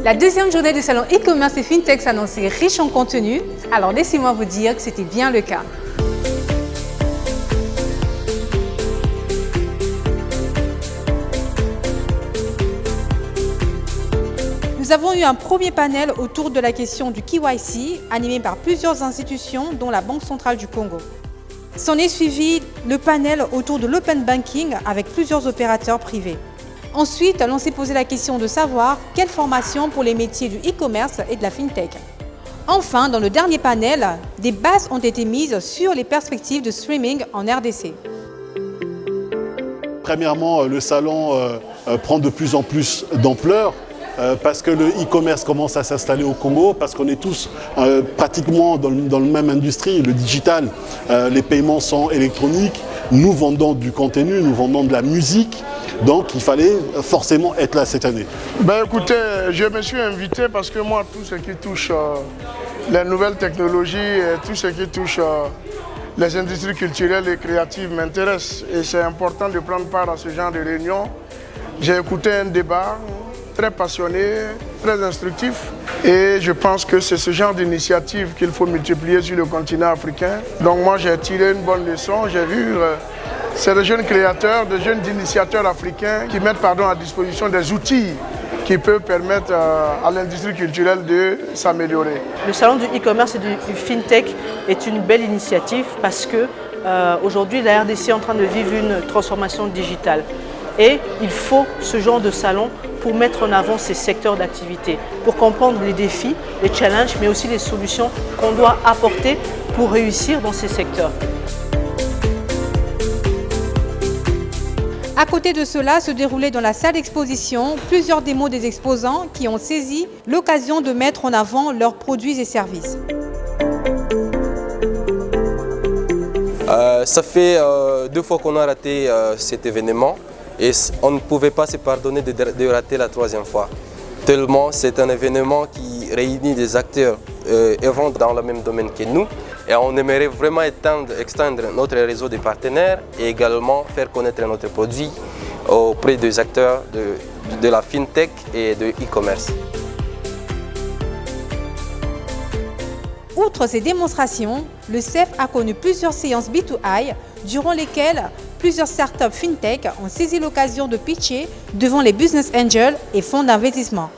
La deuxième journée du salon e-commerce et FinTech s'annonçait riche en contenu, alors laissez-moi vous dire que c'était bien le cas. Nous avons eu un premier panel autour de la question du KYC, animé par plusieurs institutions, dont la Banque centrale du Congo. S'en est suivi le panel autour de l'open banking avec plusieurs opérateurs privés. Ensuite, l'on s'est posé la question de savoir quelle formation pour les métiers du e-commerce et de la FinTech. Enfin, dans le dernier panel, des bases ont été mises sur les perspectives de streaming en RDC. Premièrement, le salon prend de plus en plus d'ampleur. Parce que le e-commerce commence à s'installer au Congo, parce qu'on est tous pratiquement dans le même industrie, le digital, les paiements sont électroniques, nous vendons du contenu, nous vendons de la musique, donc il fallait forcément être là cette année. Écoutez, je me suis invité parce que moi, tout ce qui touche les nouvelles technologies, tout ce qui touche les industries culturelles et créatives m'intéresse et c'est important de prendre part à ce genre de réunion. J'ai écouté un débat très passionné, très instructif et je pense que c'est ce genre d'initiative qu'il faut multiplier sur le continent africain. Donc moi j'ai tiré une bonne leçon, j'ai vu c'est des jeunes créateurs, des jeunes initiateurs africains qui mettent à disposition des outils qui peuvent permettre à l'industrie culturelle de s'améliorer. Le salon du e-commerce et du FinTech est une belle initiative parce que aujourd'hui la RDC est en train de vivre une transformation digitale. Et il faut ce genre de salon pour mettre en avant ces secteurs d'activité, pour comprendre les défis, les challenges, mais aussi les solutions qu'on doit apporter pour réussir dans ces secteurs. À côté de cela, se déroulaient dans la salle d'exposition plusieurs démos des exposants qui ont saisi l'occasion de mettre en avant leurs produits et services. Ça fait 2 fois qu'on a raté cet événement. Et on ne pouvait pas se pardonner de rater la 3e fois. Tellement c'est un événement qui réunit des acteurs œuvrant dans le même domaine que nous. Et on aimerait vraiment extendre notre réseau de partenaires et également faire connaître notre produit auprès des acteurs de la FinTech et de e-commerce. Outre ces démonstrations, le CEF a connu plusieurs séances B2I durant lesquelles plusieurs startups FinTech ont saisi l'occasion de pitcher devant les business angels et fonds d'investissement.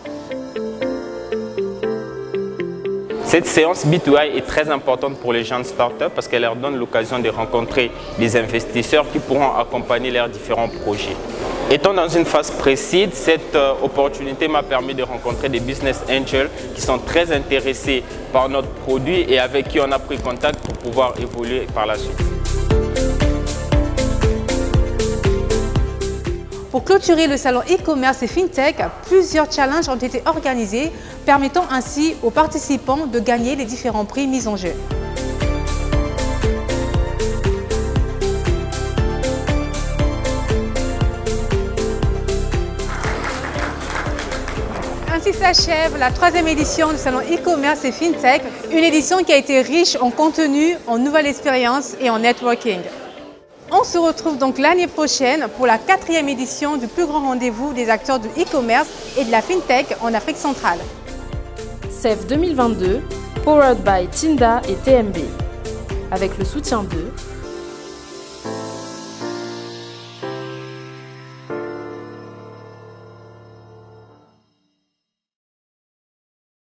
Cette séance B2I est très importante pour les jeunes startups parce qu'elle leur donne l'occasion de rencontrer des investisseurs qui pourront accompagner leurs différents projets. Étant dans une phase précise, cette opportunité m'a permis de rencontrer des business angels qui sont très intéressés par notre produit et avec qui on a pris contact pour pouvoir évoluer par la suite. Pour clôturer le salon e-commerce et FinTech, plusieurs challenges ont été organisés, permettant ainsi aux participants de gagner les différents prix mis en jeu. Ainsi s'achève la 3e édition du salon e-commerce et FinTech, une édition qui a été riche en contenu, en nouvelles expériences et en networking. On se retrouve donc l'année prochaine pour la 4e édition du plus grand rendez-vous des acteurs du e-commerce et de la FinTech en Afrique centrale. CEF 2022, powered by Tinda et TMB, avec le soutien de